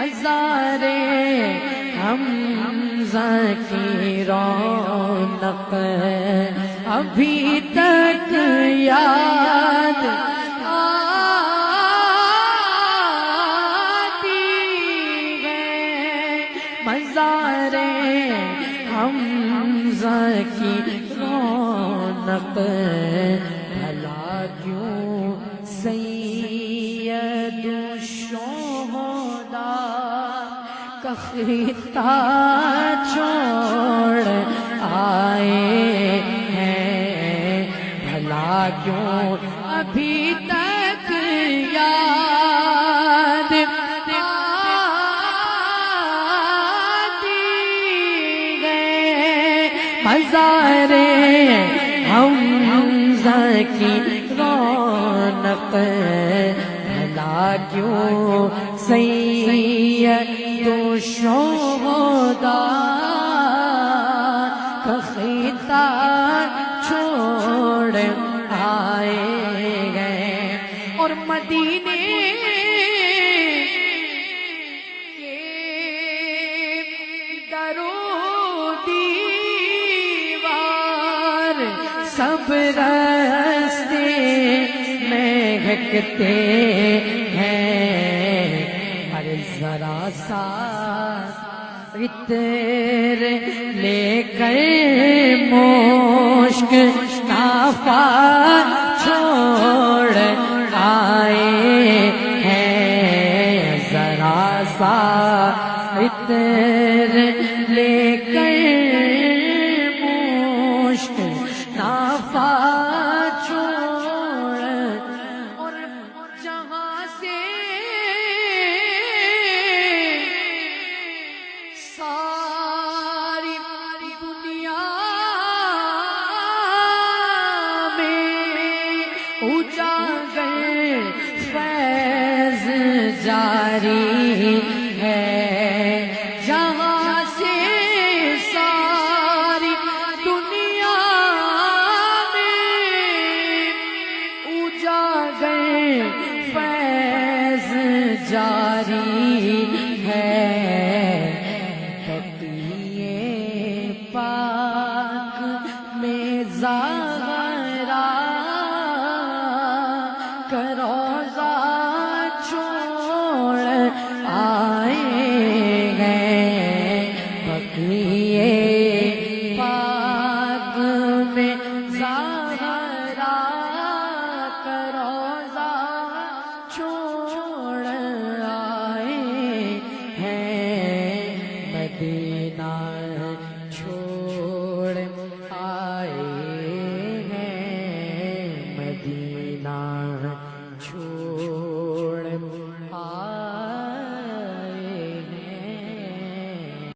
مزارے حمزہ کی رونق ابھی تک یاد آتی ہے، مزارے حمزہ کی رونق بھلا کیوں سید الشہداء کا خطہ چھوڑ آئے ہیں، بھلا کیوں ابھی تک یاد آتی ہے، مزارے حمزہ کی رونق بھلا کیوں سید الشہداء کا خطہ چھوڑ آئے گئے، اور مدینے کے در و دیوار سب راستے مہکتے ہیں، ارے ذرا سا عطر لے کر مشک نافہ چھوڑ آئے ہیں، ذرا سا عطر لے کر مشک نافہ چھوڑ، اور جہاں سے ساری دنیا میں اجاگر فیض جاری ہے، جہاں سے ساری دنیا میں اجاگر فیض جاری ہے، بقیے پاک میں زہرا کا روضہ چھوڑ آئے ہیں، بقیے پاک میں زہرا کا روضہ چھوڑ آئے ہیں، مدینہ چھوڑ آئے ہیں، مدینہ چھوڑ